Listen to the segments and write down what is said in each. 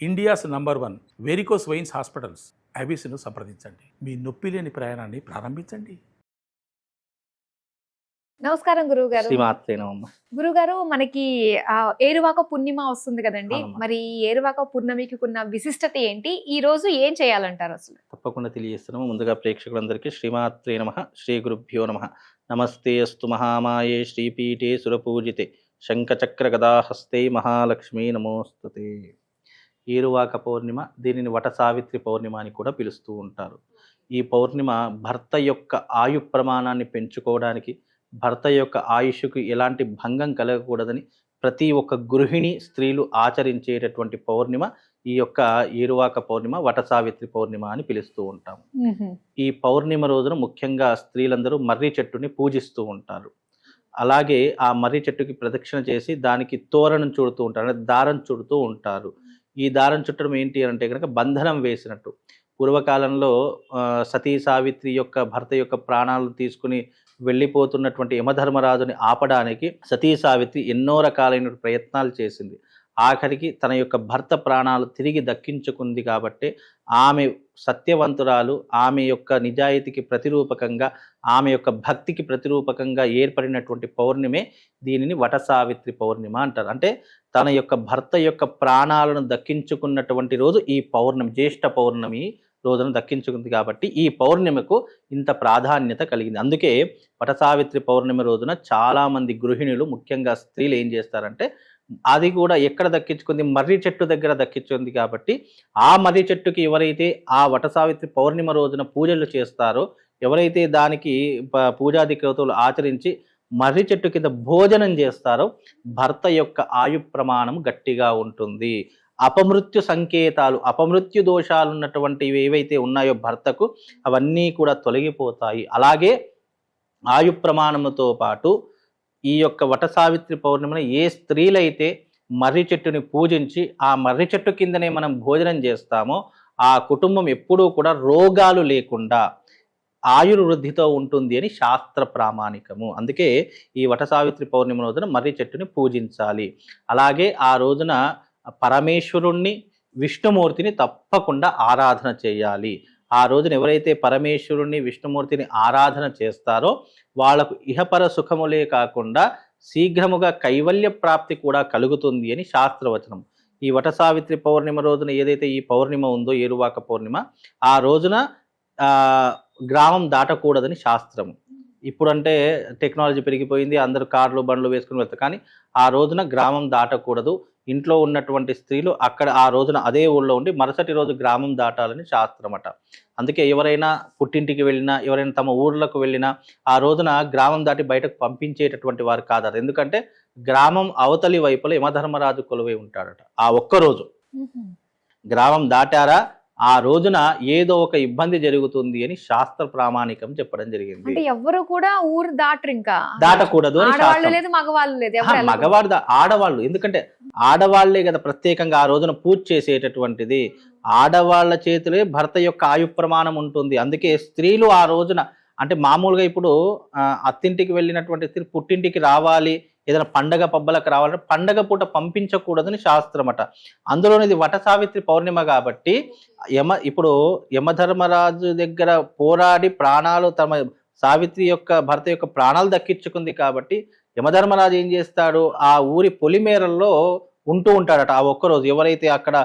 India's number 1 varicose veins hospitals ఐబీసీను సంప్రదించండి. మీ నొప్పి లేని ప్రయాణాన్ని ప్రారంభించండి. నమస్కారం గురువుగారు. శ్రీమాత్రేనమ్మ. గురువుగారు, మనకి ఏరువాక పూర్ణిమ వస్తుంది కదండి. అవునమ్మా. మరి ఈ ఏరువాక పూర్ణమికి ఉన్న విశిష్టత ఏంటి? ఈ రోజు ఏం చేయాలంటారు అసలు? తప్పకుండా తెలియజేస్తున్నాము. ముందుగా ప్రేక్షకులందరికీ శ్రీమాత్రే నమః, శ్రీ గురుభ్యో నమః. నమస్తే అస్తు మహామాయే శ్రీపీఠే సురపూజితే శంఖచక్ర గదాహస్తే మహాలక్ష్మీ నమోస్తుతే. ఏరువాక పౌర్ణిమ, దీనిని వట సావిత్రి పౌర్ణిమ అని కూడా పిలుస్తూ ఉంటారు. ఈ పౌర్ణిమ భర్త యొక్క ఆయు ప్రమాణాన్ని పెంచుకోవడానికి, భర్త యొక్క ఆయుష్కు ఎలాంటి భంగం కలగకూడదని ప్రతి ఒక్క గృహిణి స్త్రీలు ఆచరించేటటువంటి పౌర్ణిమ ఈ యొక్క ఏరువాక పౌర్ణిమ, వట సావిత్రి పౌర్ణిమ అని పిలుస్తూ ఉంటాము. ఈ పౌర్ణిమ రోజున ముఖ్యంగా స్త్రీలందరూ మర్రి చెట్టుని పూజిస్తూ ఉంటారు. అలాగే ఆ మర్రి చెట్టుకి ప్రదక్షిణ చేసి దానికి తోరణం చుడుతూ ఉంటారు, అంటే దారం చుడుతూ ఉంటారు. ఈ దారం చుట్టడం ఏంటి అంటే కనుక బంధనం వేసినట్టు. పూర్వకాలంలో సతీ సావిత్రి యొక్క భర్త యొక్క ప్రాణాలను తీసుకుని వెళ్ళిపోతున్నటువంటి యమధర్మరాజుని ఆపడానికి సతీ సావిత్రి ఎన్నో రకాలైన ప్రయత్నాలు చేసింది. ఆఖరికి తన యొక్క భర్త ప్రాణాలు తిరిగి దక్కించుకుంది. కాబట్టి ఆమె సత్యవంతురాలు, ఆమె యొక్క నిజాయితీకి ప్రతిరూపకంగా, ఆమె యొక్క భక్తికి ప్రతిరూపకంగా ఏర్పడినటువంటి పౌర్ణిమే దీనిని వట సావిత్రి పౌర్ణిమ అంటారు. అంటే తన యొక్క భర్త యొక్క ప్రాణాలను దక్కించుకున్నటువంటి రోజు ఈ పౌర్ణమి, జ్యేష్ఠ పౌర్ణమి రోజున దక్కించుకుంది. కాబట్టి ఈ పౌర్ణిమకు ఇంత ప్రాధాన్యత కలిగింది. అందుకే వట సావిత్రి పౌర్ణమి రోజున చాలామంది గృహిణులు, ముఖ్యంగా స్త్రీలు ఏం చేస్తారంటే, అది కూడా ఎక్కడ దక్కించుకుంది, మర్రి చెట్టు దగ్గర దక్కించుకుంది. కాబట్టి ఆ మర్రి చెట్టుకి ఎవరైతే ఆ వట సావిత్రి పౌర్ణిమ రోజున పూజలు చేస్తారో, ఎవరైతే దానికి పూజాది క్రతువులు ఆచరించి మర్రి చెట్టు కింద భోజనం చేస్తారో, భర్త యొక్క ఆయు ప్రమాణం గట్టిగా ఉంటుంది. అపమృత్యు సంకేతాలు, అపమృత్యు దోషాలు ఉన్నటువంటివి ఏవైతే ఉన్నాయో భర్తకు, అవన్నీ కూడా తొలగిపోతాయి. అలాగే ఆయు ప్రమాణముతో పాటు ఈ యొక్క వట సావిత్రి పౌర్ణిమను ఏ స్త్రీలైతే మర్రి చెట్టుని పూజించి ఆ మర్రి చెట్టు కిందనే మనం భోజనం చేస్తామో, ఆ కుటుంబం ఎప్పుడూ కూడా రోగాలు లేకుండా ఆయుర్వృద్ధితో ఉంటుంది అని శాస్త్ర ప్రామాణికము. అందుకే ఈ వట సావిత్రి పౌర్ణిమ రోజున మర్రి చెట్టుని పూజించాలి. అలాగే ఆ రోజున పరమేశ్వరుణ్ణి, విష్ణుమూర్తిని తప్పకుండా ఆరాధన చేయాలి. ఆ రోజున ఎవరైతే పరమేశ్వరుణ్ణి, విష్ణుమూర్తిని ఆరాధన చేస్తారో వాళ్లకు ఇహపర సుఖములే కాకుండా శీఘ్రముగా కైవల్య ప్రాప్తి కూడా కలుగుతుంది అని శాస్త్రవచనం. ఈ వట సావిత్రి పౌర్ణిమ రోజున ఏదైతే ఈ పౌర్ణిమ ఉందో, ఏరువాక పౌర్ణిమ, ఆ రోజున గ్రామం దాటకూడదని శాస్త్రము. ఇప్పుడంటే టెక్నాలజీ పెరిగిపోయింది, అందరూ కార్లు బండ్లు వేసుకుని వెళ్తారు. కానీ ఆ రోజున గ్రామం దాటకూడదు. ఇంట్లో ఉన్నటువంటి స్త్రీలు అక్కడ ఆ రోజున అదే ఊళ్ళో ఉండి మరుసటి రోజు గ్రామం దాటాలని శాస్త్రమట. అందుకే ఎవరైనా పుట్టింటికి వెళ్ళినా, ఎవరైనా తమ ఊర్లకు వెళ్ళినా ఆ రోజున గ్రామం దాటి బయటకు పంపించేటటువంటి వారు కాదట. ఎందుకంటే గ్రామం అవతలి వైపులో యమధర్మరాజు కొలువై ఉంటాడట. ఆ ఒక్కరోజు గ్రామం దాటారా, ఆ రోజున ఏదో ఒక ఇబ్బంది జరుగుతుంది అని శాస్త్ర ప్రామాణికం చెప్పడం జరిగింది. అంటే ఎవరు కూడా ఊరు దాటరు, ఇంకా దాటకూడదు అని ఆడవాళ్ళు లేదు, మగవాళ్ళు లేదు. మగవాడు, ఆడవాళ్ళు. ఎందుకంటే ఆడవాళ్లే కదా ప్రత్యేకంగా ఆ రోజున పూజ చేసేటటువంటిది. ఆడవాళ్ల చేతులే భర్త యొక్క ఆయు ప్రమాణం ఉంటుంది. అందుకే స్త్రీలు ఆ రోజున, అంటే మామూలుగా ఇప్పుడు అత్తింటికి వెళ్ళినటువంటి స్త్రీ పుట్టింటికి రావాలి, ఏదైనా పండగ పబ్బలకు రావాలంటే పండగ పూట పంపించకూడదని శాస్త్రమట. అందులోనిది వట సావిత్రి పౌర్ణిమ కాబట్టి ఇప్పుడు యమధర్మరాజు దగ్గర పోరాడి ప్రాణాలు, తమ సావిత్రి యొక్క భర్త యొక్క ప్రాణాలు దక్కించుకుంది. కాబట్టి యమధర్మరాజు ఏం చేస్తాడు, ఆ ఊరి పొలిమేరల్లో ఉంటూ ఉంటాడట. ఆ ఒక్కరోజు ఎవరైతే అక్కడ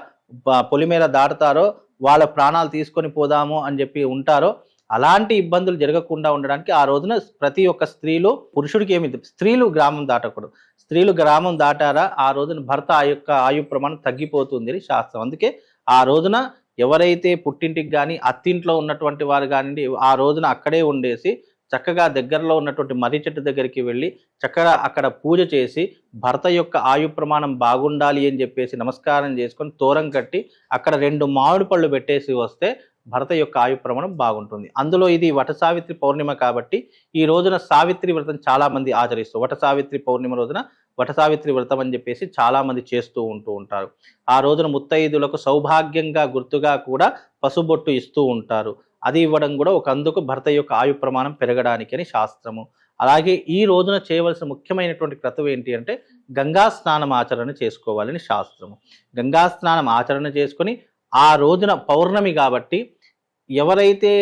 పొలిమేర దాటుతారో వాళ్ళ ప్రాణాలు తీసుకొని పోదాము అని చెప్పి ఉంటారో, అలాంటి ఇబ్బందులు జరగకుండా ఉండడానికి ఆ రోజున ప్రతి ఒక్క స్త్రీలు, పురుషుడికి ఏమి, స్త్రీలు గ్రామం దాటకూడదు. స్త్రీలు గ్రామం దాటారా ఆ రోజున భర్త ఆ యొక్క ఆయు ప్రమాణం తగ్గిపోతుంది అని శాస్త్రం. అందుకే ఆ రోజున ఎవరైతే పుట్టింటికి కానీ అత్తింట్లో ఉన్నటువంటి వారు కానివ్వండి, ఆ రోజున అక్కడే ఉండేసి చక్కగా దగ్గరలో ఉన్నటువంటి మర్రి చెట్టు దగ్గరికి వెళ్ళి చక్కగా అక్కడ పూజ చేసి భర్త యొక్క ఆయు ప్రమాణం బాగుండాలి అని చెప్పేసి నమస్కారం చేసుకొని తోరం కట్టి అక్కడ 2 మామిడి పళ్ళు పెట్టేసి వస్తే భర్త యొక్క ఆయు ప్రమాణం బాగుంటుంది. అందులో ఇది వట సావిత్రి పౌర్ణిమ కాబట్టి ఈ రోజున సావిత్రి వ్రతం చాలా మంది ఆచరిస్తారు. వట సావిత్రి పౌర్ణిమ రోజున వట సావిత్రి వ్రతం అని చెప్పేసి చాలా మంది చేస్తూ ఉంటారు. ఆ రోజున ముత్తైదులకు సౌభాగ్యంగా గుర్తుగా కూడా పసుబొట్టు ఇస్తూ ఉంటారు. అది ఇవ్వడం కూడా ఒక అందుకు భర్త యొక్క ఆయు ప్రమాణం పెరగడానికి అని శాస్త్రము. అలాగే ఈ రోజున చేయవలసిన ముఖ్యమైనటువంటి క్రతువు ఏంటి అంటే గంగా స్నానం ఆచరణ చేసుకోవాలని శాస్త్రము. గంగా స్నానం ఆచరణ చేసుకొని ఆ రోజున పౌర్ణమి కాబట్టి ఎవరైతే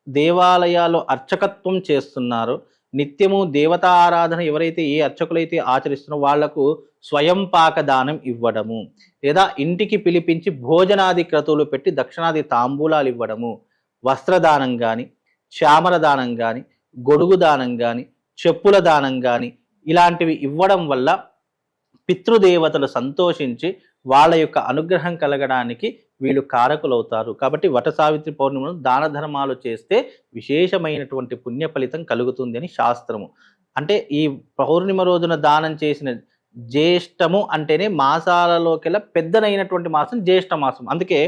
దేవాలయాల్లో అర్చకత్వం చేస్తున్నారో, నిత్యము దేవతా ఆరాధన ఎవరైతే ఏ అర్చకులైతే ఆచరిస్తున్నారో వాళ్లకు స్వయం పాక దానం ఇవ్వడము, లేదా ఇంటికి పిలిపించి భోజనాది క్రతువులు పెట్టి దక్షిణాది తాంబూలాలు ఇవ్వడము, వస్త్రదానం కానీ, చామర దానం కానీ, గొడుగు దానం కానీ, చెప్పుల దానం కానీ ఇలాంటివి ఇవ్వడం వల్ల పితృదేవతలు సంతోషించి వాళ్ళ యొక్క అనుగ్రహం కలగడానికి వీళ్ళు కారకులవుతారు. కాబట్టి వట సావిత్రి పౌర్ణిమను దాన ధర్మాలు చేస్తే విశేషమైనటువంటి పుణ్య ఫలితం కలుగుతుంది అని శాస్త్రము. అంటే ఈ పౌర్ణిమ రోజున దానం చేసిన జ్యేష్టము అంటేనే మాసాలలోకెల్లా పెద్దనైనటువంటి మాసం జ్యేష్ఠ మాసం. అందుకే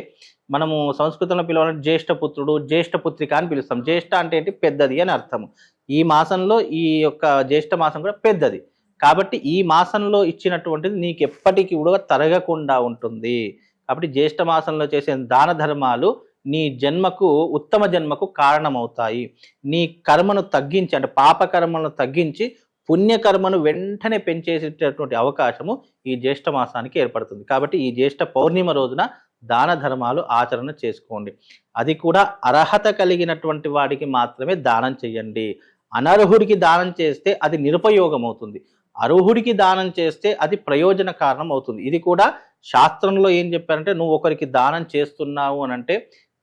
మనము సంస్కృతంలో పిలవాలంటే జ్యేష్ఠపుత్రుడు, జ్యేష్ఠపుత్రిక అని పిలుస్తాం. జ్యేష్ఠ అంటే ఏంటి? పెద్దది అని అర్థము. ఈ మాసంలో ఈ యొక్క జ్యేష్ఠ మాసం కూడా పెద్దది కాబట్టి ఈ మాసంలో ఇచ్చినటువంటిది నీకు ఎప్పటికీ కూడా తరగకుండా ఉంటుంది. కాబట్టి జ్యేష్ఠ మాసంలో చేసే దాన ధర్మాలు నీ జన్మకు, ఉత్తమ జన్మకు కారణమవుతాయి. నీ కర్మను తగ్గించి, అంటే పాప కర్మను తగ్గించి పుణ్యకర్మను వెంటనే పెంచేసేటటువంటి అవకాశము ఈ జ్యేష్ఠ మాసానికి ఏర్పడుతుంది. కాబట్టి ఈ జ్యేష్ఠ పౌర్ణిమ రోజున దాన ధర్మాలు ఆచరణ చేసుకోండి. అది కూడా అర్హత కలిగినటువంటి వాడికి మాత్రమే దానం చేయండి. అనర్హుడికి దానం చేస్తే అది నిరుపయోగం అవుతుంది. అర్హుడికి దానం చేస్తే అది ప్రయోజన కారణం అవుతుంది. ఇది కూడా శాస్త్రంలో ఏం చెప్పారంటే, నువ్వు ఒకరికి దానం చేస్తున్నావు అని అంటే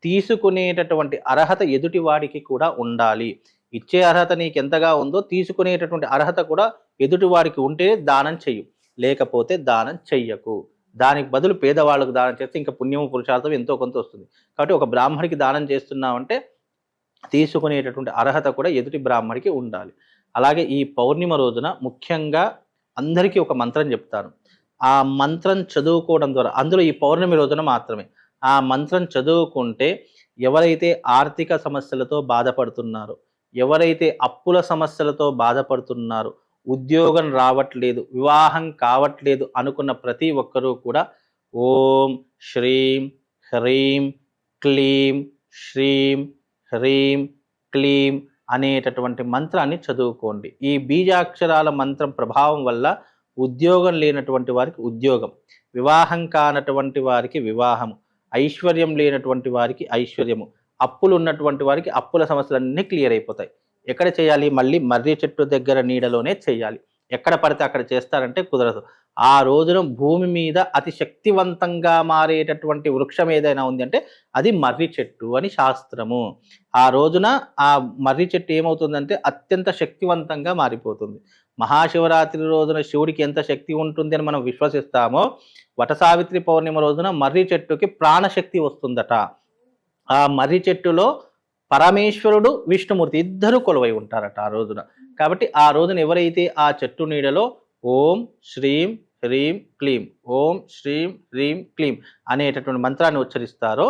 తీసుకునేటటువంటి అర్హత ఎదుటి వాడికి కూడా ఉండాలి. ఇచ్చే అర్హత నీకు ఎంతగా ఉందో తీసుకునేటటువంటి అర్హత కూడా ఎదుటి వాడికి ఉంటే దానం చెయ్యు, లేకపోతే దానం చెయ్యకు. దానికి బదులు పేదవాళ్ళకు దానం చేస్తే ఇంకా పుణ్యము పురుషార్థం ఎంతో కొంత వస్తుంది. కాబట్టి ఒక బ్రాహ్మడికి దానం చేస్తున్నావంటే తీసుకునేటటువంటి అర్హత కూడా ఎదుటి బ్రాహ్మడికి ఉండాలి. అలాగే ఈ పౌర్ణిమ రోజున ముఖ్యంగా అందరికీ ఒక మంత్రం చెప్తాను. ఆ మంత్రం చదువుకోవడం ద్వారా, అందులో ఈ పౌర్ణమి రోజున మాత్రమే ఆ మంత్రం చదువుకుంటే ఎవరైతే ఆర్థిక సమస్యలతో బాధపడుతున్నారో, ఎవరైతే అప్పుల సమస్యలతో బాధపడుతున్నారో, ఉద్యోగం రావట్లేదు, వివాహం కావట్లేదు అనుకున్న ప్రతి ఒక్కరూ కూడా ఓం శ్రీం హ్రీం క్లీం శ్రీం హ్రీం క్లీం అనేటటువంటి మంత్రాన్ని చదువుకోండి. ఈ బీజాక్షరాల మంత్రం ప్రభావం వల్ల ఉద్యోగం లేనటువంటి వారికి ఉద్యోగం, వివాహం కానటువంటి వారికి వివాహము, ఐశ్వర్యం లేనటువంటి వారికి ఐశ్వర్యము, అప్పులు ఉన్నటువంటి వారికి అప్పుల సమస్యలన్నీ క్లియర్ అయిపోతాయి. ఎక్కడ చేయాలి? మళ్ళీ మర్రి చెట్టు దగ్గర నీడలోనే చేయాలి. ఎక్కడ పడితే అక్కడ చేస్తారంటే కుదరదు. ఆ రోజున భూమి మీద అతి శక్తివంతంగా మారేటటువంటి వృక్షం ఏదైనా ఉంది అంటే అది మర్రి చెట్టు అని శాస్త్రము. ఆ రోజున ఆ మర్రి చెట్టు ఏమవుతుందంటే అత్యంత శక్తివంతంగా మారిపోతుంది. మహాశివరాత్రి రోజున శివుడికి ఎంత శక్తి ఉంటుంది అని మనం విశ్వసిస్తామో, వట సావిత్రి పౌర్ణిమ రోజున మర్రి చెట్టుకి ప్రాణశక్తి వస్తుందట. ఆ మర్రి చెట్టులో పరమేశ్వరుడు, విష్ణుమూర్తి ఇద్దరు కొలువై ఉంటారట ఆ రోజున. కాబట్టి ఆ రోజున ఎవరైతే ఆ చెట్టు నీడలో ఓం శ్రీం హ్రీం క్లీం, ఓం శ్రీం హ్రీం క్లీం అనేటటువంటి మంత్రాన్ని ఉచ్చరిస్తారో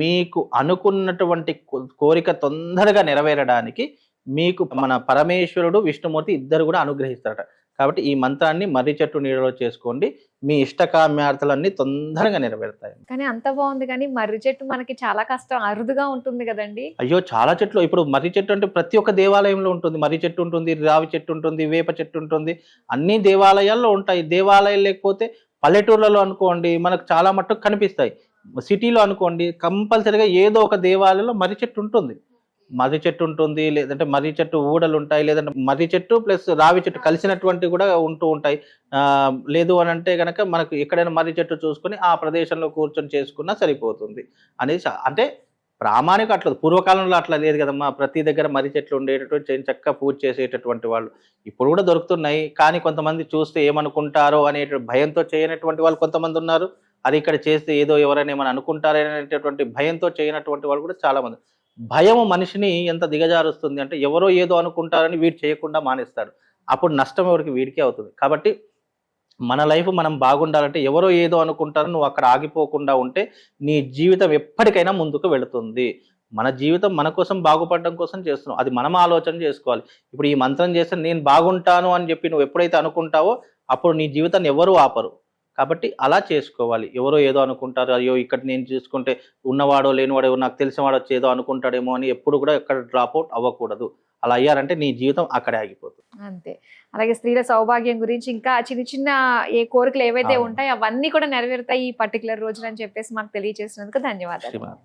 మీకు అనుకున్నటువంటి కోరిక తొందరగా నెరవేరడానికి మీకు మన పరమేశ్వరుడు, విష్ణుమూర్తి ఇద్దరు కూడా అనుగ్రహిస్తారట. కాబట్టి ఈ మంత్రాన్ని మర్రి చెట్టు నీడలో చేసుకోండి, మీ ఇష్టకామ్యార్థులన్నీ తొందరగా నెరవేరుతాయి. కానీ అంత బాగుంది, కానీ మర్రి చెట్టు మనకి చాలా కష్టం, అరుదుగా ఉంటుంది కదండి. అయ్యో చాలా చెట్లు, ఇప్పుడు మర్రి చెట్టు అంటే ప్రతి ఒక్క దేవాలయంలో ఉంటుంది. మర్రి చెట్టు ఉంటుంది, రావి చెట్టు ఉంటుంది, వేప చెట్టు ఉంటుంది, అన్ని దేవాలయాల్లో ఉంటాయి. దేవాలయాలు లేకపోతే పల్లెటూర్లలో అనుకోండి మనకు చాలా మట్టుకు కనిపిస్తాయి. సిటీలో అనుకోండి కంపల్సరీగా ఏదో ఒక దేవాలయంలో మర్రి చెట్టు ఉంటుంది. మర్రి చెట్టు ఉంటుంది, లేదంటే మర్రి చెట్టు ఊడలు ఉంటాయి, లేదంటే మర్రి చెట్టు ప్లస్ రావి చెట్టు కలిసినటువంటి కూడా ఉంటూ ఉంటాయి. లేదు అని అంటే కనుక మనకు ఎక్కడైనా మర్రి చెట్టు చూసుకొని ఆ ప్రదేశంలో కూర్చొని చేసుకున్నా సరిపోతుంది అనేది. అంటే ప్రామాణిక అట్లా పూర్వకాలంలో అట్లా లేదు కదమ్మా. ప్రతి దగ్గర మర్రి చెట్లు ఉండేటటువంటి చక్కగా పూజ చేసేటటువంటి వాళ్ళు ఇప్పుడు కూడా దొరుకుతున్నాయి. కానీ కొంతమంది చూస్తే ఏమనుకుంటారో అనే భయంతో చేయనటువంటి వాళ్ళు కొంతమంది ఉన్నారు. అది ఇక్కడ చేస్తే ఏదో ఎవరైనా ఏమైనా అనుకుంటారనేటటువంటి భయంతో చేయనటువంటి వాళ్ళు కూడా చాలా మంది. భయం మనిషిని ఎంత దిగజారుస్తుంది అంటే ఎవరో ఏదో అనుకుంటారని వీడు చేయకుండా మానేస్తాడు. అప్పుడు నష్టం ఎవరికి? వీడికే అవుతుంది. కాబట్టి మన లైఫ్ మనం బాగుండాలంటే ఎవరో ఏదో అనుకుంటారని నువ్వు అక్కడ ఆగిపోకుండా ఉంటే నీ జీవితం ఎప్పటికైనా ముందుకు వెళుతుంది. మన జీవితం మన కోసం బాగుపడడం కోసం చేస్తున్నావు, అది మనం ఆలోచన చేసుకోవాలి. ఇప్పుడు ఈ మంత్రం చేస్తే నేను బాగుంటాను అని చెప్పి నువ్వు ఎప్పుడైతే అనుకుంటావో అప్పుడు నీ జీవితాన్ని ఎవరు ఆపరు. కాబట్టి అలా చేసుకోవాలి. ఎవరో ఏదో అనుకుంటారు, అయ్యో ఇక్కడ నేను చూసుకుంటే ఉన్నవాడో లేనివాడో నాకు తెలిసినవాడు వచ్చి ఏదో అనుకుంటాడేమో అని ఎప్పుడు కూడా ఎక్కడ డ్రాప్ అవుట్ అవ్వకూడదు. అలా అయ్యారంటే నీ జీవితం అక్కడే ఆగిపోతుంది. అంతే. అలాగే స్త్రీల సౌభాగ్యం గురించి ఇంకా చిన్న చిన్న ఏ కోరికలు ఏవైతే అవును. ఉంటాయో అవన్నీ కూడా నెరవేరుతాయి ఈ పర్టికులర్ రోజున అని చెప్పేసి మాకు తెలియజేసినందుకు ధన్యవాదాలు. శ్రీమాన్